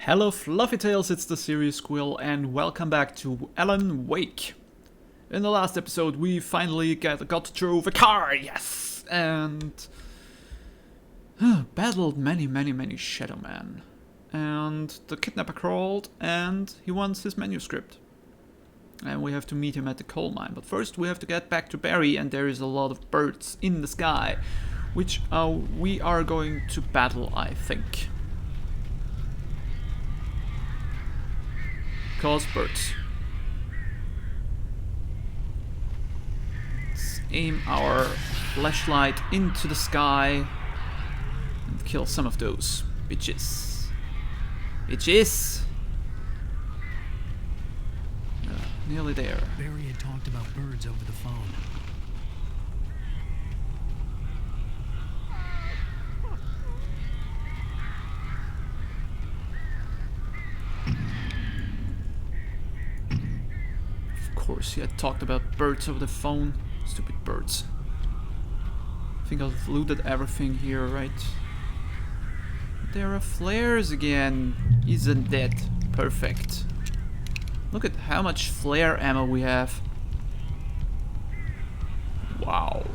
Hello Fluffy Tails, it's the series Squirrel and welcome back to Alan Wake. In the last episode we finally got through the car, yes! And battled many Shadow Men. And the kidnapper crawled and he wants his manuscript. And we have to meet him at the coal mine. But first we have to get back to Barry, and there is a lot of birds in the sky, which we are going to battle, I think. Because birds. Let's aim our flashlight into the sky and kill some of those bitches. Bitches! Nearly there. Barry had talked about birds over the phone. Of course, he had talked about birds over the phone. Stupid birds. I think I've looted everything here, right? There are flares again. Isn't that perfect? Look at how much flare ammo we have. Wow.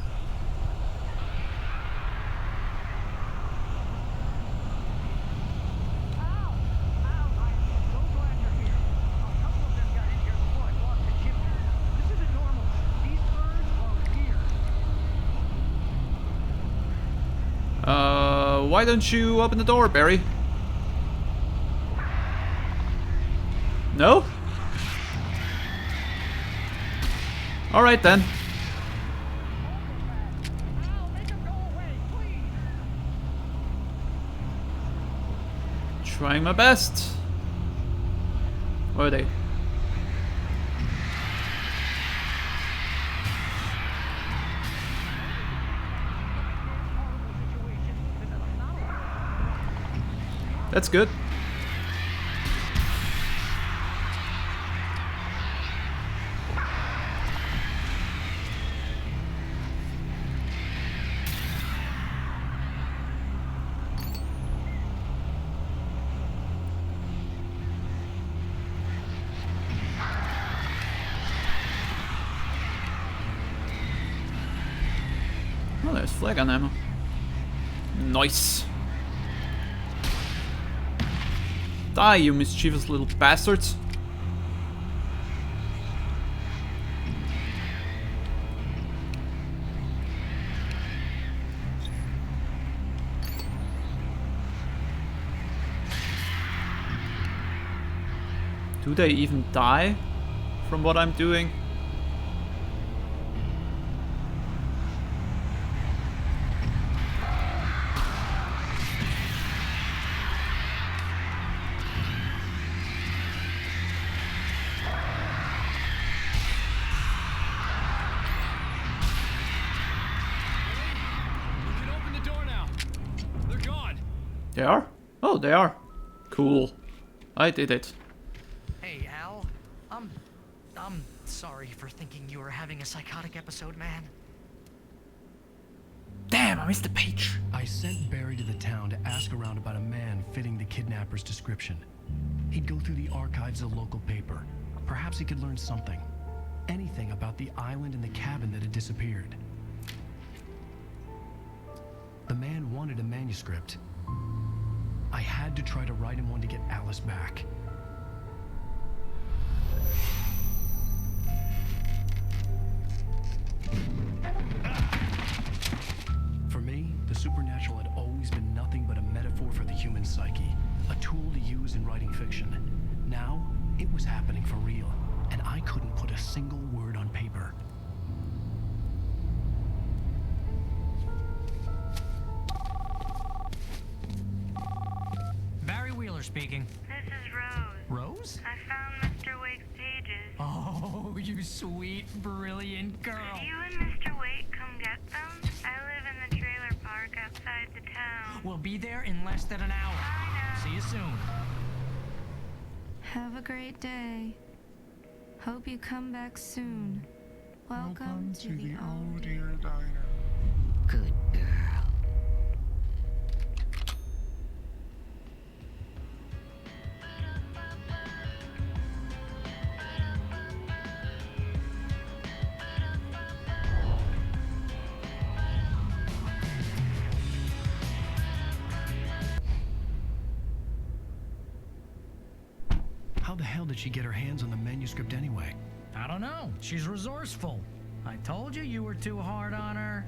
Why don't you open the door, Barry? No? Alright then. Trying my best. Where are they? That's good. Oh, there's flag gun ammo. Nice. Die, you mischievous little bastards. Do they even die from what I'm doing? They are? Oh, they are. Cool. I did it. Hey, Al. I'm sorry for thinking you were having a psychotic episode, man. Damn, I missed the page. I sent Barry to the town to ask around about a man fitting the kidnapper's description. He'd go through the archives of the local paper. Perhaps he could learn something. Anything about the island and the cabin that had disappeared. The man wanted a manuscript. I had to try to write him one to get Alice back. For me, the supernatural had always been nothing but a metaphor for the human psyche, a tool to use in writing fiction. Now, it was happening for real, and I couldn't put a single word on paper. Speaking. This is Rose. Rose? I found Mr. Wake's pages. Oh, you sweet, brilliant girl. Could you and Mr. Wake come get them? I live in the trailer park outside the town. We'll be there in less than an hour. I know. See you soon. Have a great day. Hope you come back soon. Welcome to the old dear diner. Good girl. How the hell did she get her hands on the manuscript anyway? I don't know. She's resourceful. I told you you were too hard on her.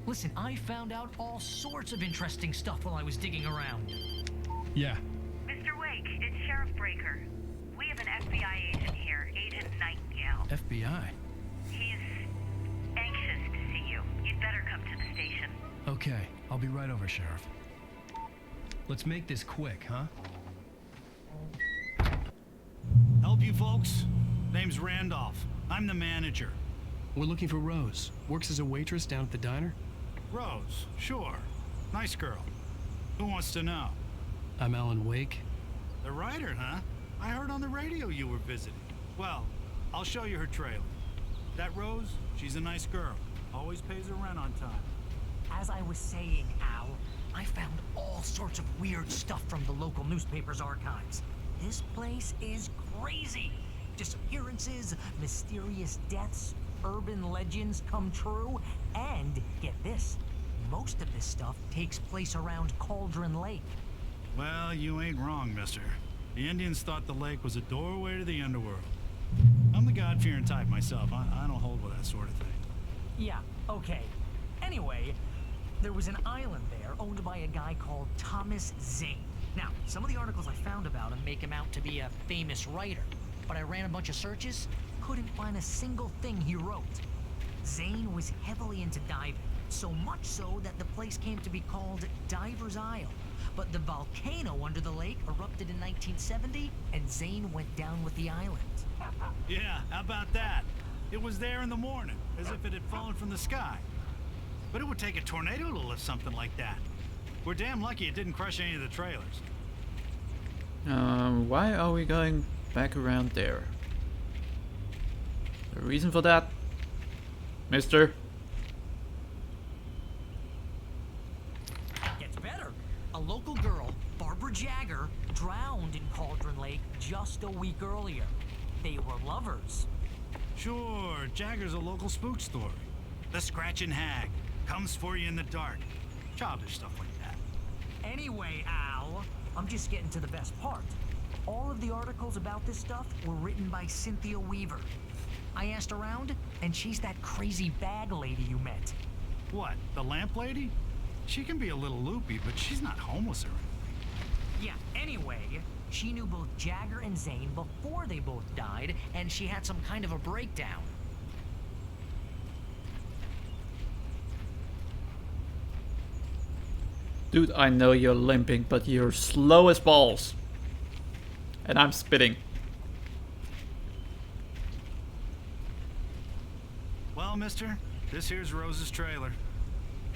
Listen, I found out all sorts of interesting stuff while I was digging around. Yeah. Mr. Wake, it's Sheriff Breaker. We have an FBI agent here, Agent Nightingale. FBI? He's anxious to see you. You'd better come to the station. Okay, I'll be right over, Sheriff. Let's make this quick, huh? Help you folks? Name's Randolph. I'm the manager. We're looking for Rose. Works as a waitress down at the diner. Rose, sure. Nice girl. Who wants to know? I'm Alan Wake. The writer, huh? I heard on the radio you were visiting. Well, I'll show you her trailer. That Rose, she's a nice girl. Always pays her rent on time. As I was saying, Al, I found all sorts of weird stuff from the local newspaper's archives. This place is crazy. Disappearances, mysterious deaths, urban legends come true, and get this, most of this stuff takes place around Cauldron Lake. Well, you ain't wrong, mister. The Indians thought the lake was a doorway to the underworld. I'm the God-fearing type myself. I don't hold with that sort of thing. Yeah, okay. Anyway, there was an island there owned by a guy called Thomas Zane. Now, some of the articles I found about him make him out to be a famous writer, but I ran a bunch of searches, couldn't find a single thing he wrote. Zane was heavily into diving, so much so that the place came to be called Diver's Isle. But the volcano under the lake erupted in 1970, and Zane went down with the island. Yeah, how about that? It was there in the morning, as if it had fallen from the sky. But it would take a tornado to lift something like that. We're damn lucky it didn't crush any of the trailers. Why are we going back around there? The reason for that, mister? Gets better. A local girl, Barbara Jagger, drowned in Cauldron Lake just a week earlier. They were lovers. Sure, Jagger's a local spook story. The Scratching Hag comes for you in the dark. Childish stuff like that. Anyway, Al, I'm just getting to the best part. All of the articles about this stuff were written by Cynthia Weaver. I asked around, and she's that crazy bag lady you met. What, the lamp lady? She can be a little loopy, but she's not homeless or anything. Yeah, anyway, she knew both Jagger and Zane before they both died, and she had some kind of a breakdown. Dude, I know you're limping, but you're slow as balls. And I'm spitting. Well, mister, this here's Rose's trailer.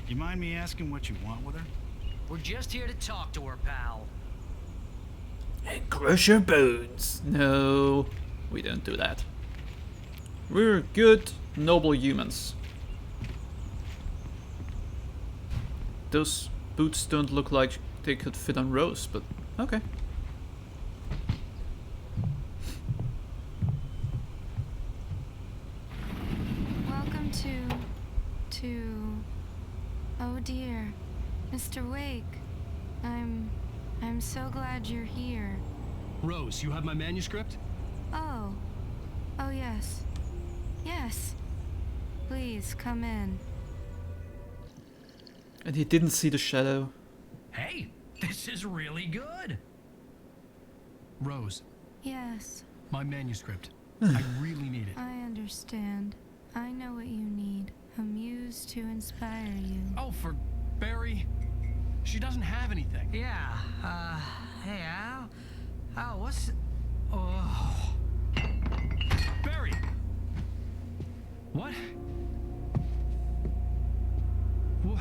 You mind me asking what you want with her? We're just here to talk to her, pal. And crush your bones. No, we don't do that. We're good, noble humans. Those boots don't look like they could fit on Rose, but okay. Welcome to... Oh dear, Mr. Wake. I'm so glad you're here. Rose, you have my manuscript? Oh. Oh yes. Yes. Please, come in. And he didn't see the shadow. Hey, this is really good. Rose, Yes, my manuscript. I really need it. I understand. I know what you need. A muse to inspire you. Oh, for Barry. She doesn't have anything. Yeah, hey, Al? Al, what's... Oh... Barry! What? What?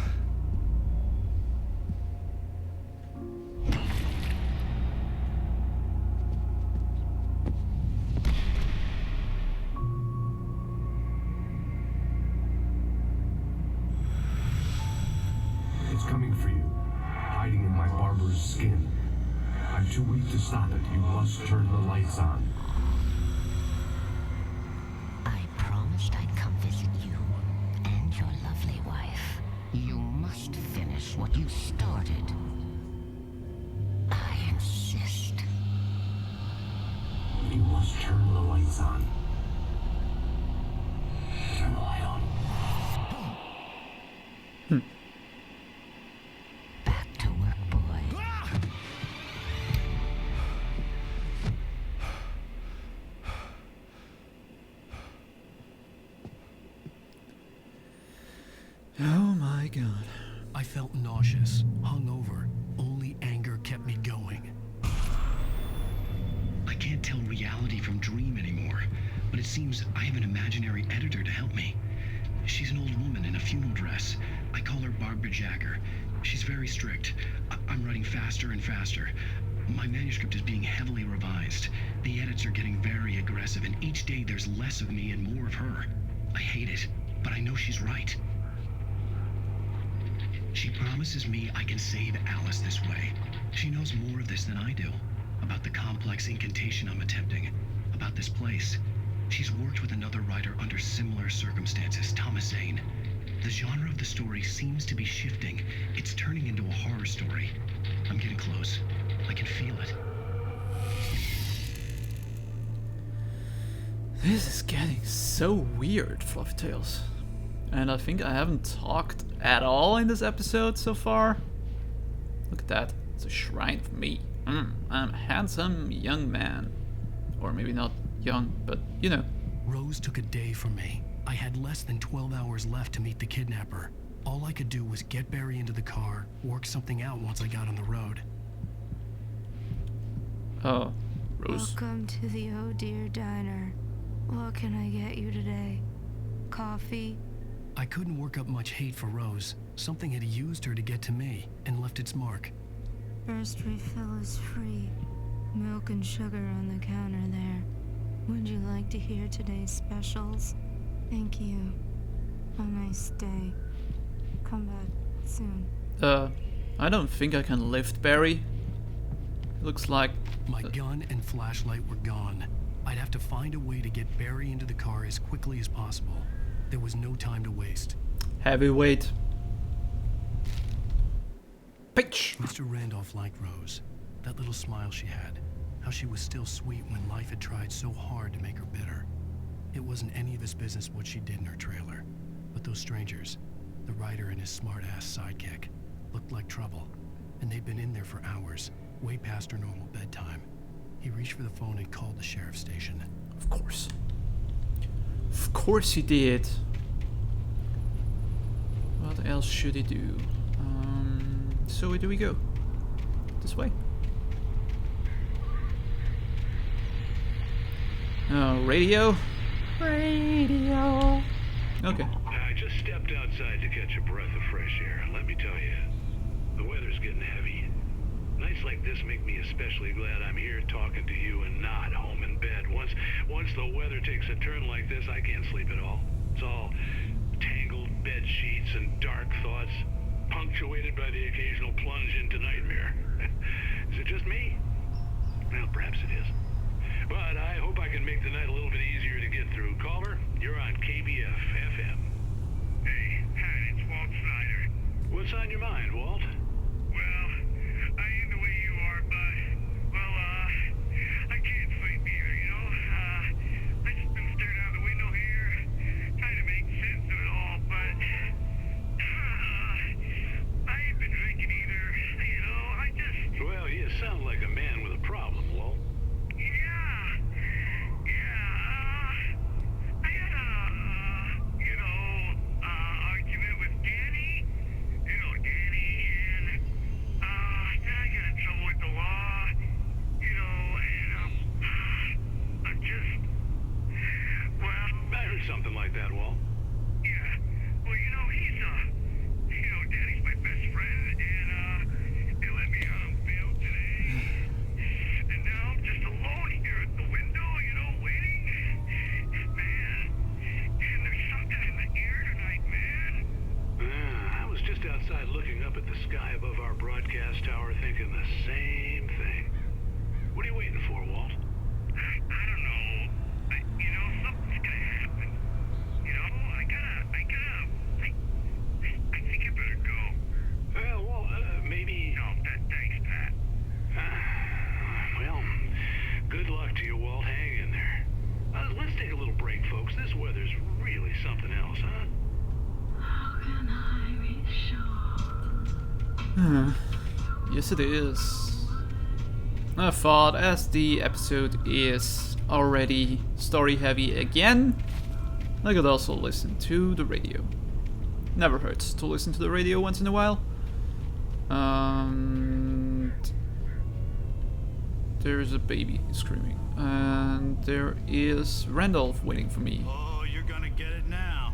It's coming for you, hiding in my barber's skin. I'm too weak to stop it. You must turn the lights on. I promised I'd come visit you and your lovely wife. You must finish what you started. I insist. lights on. Turn the light on. Back to work, boy. Oh my god. I felt nauseous, hungover. Only anger kept me going. I can't tell reality from dream anymore, but it seems I have an imaginary editor to help me. She's an old woman in a funeral dress. I call her Barbara Jagger. She's very strict. I'm writing faster and faster. My manuscript is being heavily revised. The edits are getting very aggressive, and each day there's less of me and more of her. I hate it, but I know she's right. She promises me I can save Alice this way. She knows more of this than I do. About the complex incantation I'm attempting. About this place. She's worked with another writer under similar circumstances, Thomas Zane. The genre of the story seems to be shifting. It's turning into a horror story. I'm getting close. I can feel it. This is getting so weird, Fluffy Tales. And I think I haven't talked at all in this episode so far. Look at that. It's a shrine for me. I'm a handsome young man. Or maybe not young, but you know. Rose took a day from me. I had less than 12 hours left to meet the kidnapper. All I could do was get Barry into the car, work something out once I got on the road. Oh, Rose. Welcome to the Oh Dear Diner. What can I get you today? Coffee? I couldn't work up much hate for Rose. Something had used her to get to me and left its mark. First refill is free. Milk and sugar on the counter there. Would you like to hear today's specials? Thank you. Have a nice day. Come back soon. I don't think I can lift Barry. Looks like... My gun and flashlight were gone. I'd have to find a way to get Barry into the car as quickly as possible. There was no time to waste. Heavyweight. Pitch! Mr. Randolph liked Rose. That little smile she had. How she was still sweet when life had tried so hard to make her bitter. It wasn't any of his business what she did in her trailer. But those strangers, the writer and his smart-ass sidekick, looked like trouble. And they'd been in there for hours, way past her normal bedtime. He reached for the phone and called the sheriff's station. Of course. Of course he did. What else should he do? So where do we go? This way? Oh, radio? Radio. Okay. I just stepped outside to catch a breath of fresh air. Let me tell you, the weather's getting heavy. Nights like this make me especially glad I'm here talking to you and not home in bed. Once the weather takes a turn like this, I can't sleep at all. It's all tangled bed sheets and dark thoughts, punctuated by the occasional plunge into nightmare. Is it just me? Well, perhaps it is. But I hope I can make the night a little bit easier to get through. Caller, you're on KBF FM. Hey, Pat, it's Walt Snyder. What's on your mind, Walt? Well, I ain't the way you are, but, well, I can't sleep either, you know? I just been staring out the window here, trying to make sense of it all, but, I ain't been drinking either, you know? I just... Well, you sound like a man with a problem, Walt. Argument with Danny. You know Danny, yeah. something else, huh? How can I be sure? Yes, it is. I thought, as the episode is already story heavy again, I could also listen to the radio. Never hurts to listen to the radio once in a while. There's a baby screaming, and there is Randolph waiting for me. Oh, you're gonna get it now.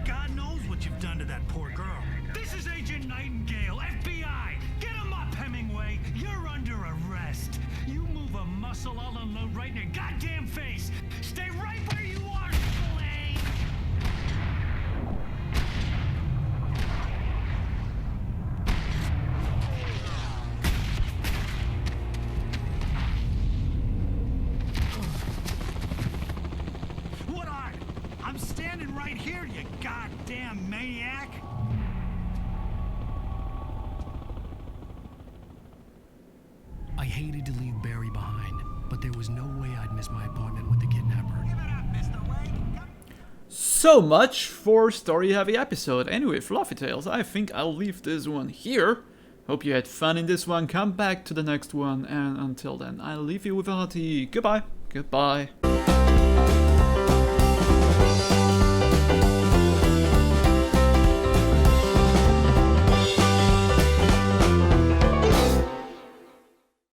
God knows what you've done to that poor girl. This is Agent Nightingale, FBI. Get him up, Hemingway. You're under arrest. You move a muscle, I'll unload right in your goddamn face. Stay right where you are, Slade. What are? I'm standing right here, you goddamn maniac. I hated to leave Barry behind, but there was no way I'd miss my appointment with the kidnapper. Give it up, Mr. Wade. So much for story heavy episode. Anyway, Fluffy Tales, I think I'll leave this one here. Hope you had fun in this one. Come back to the next one, and until then, I'll leave you with a hearty goodbye. Goodbye.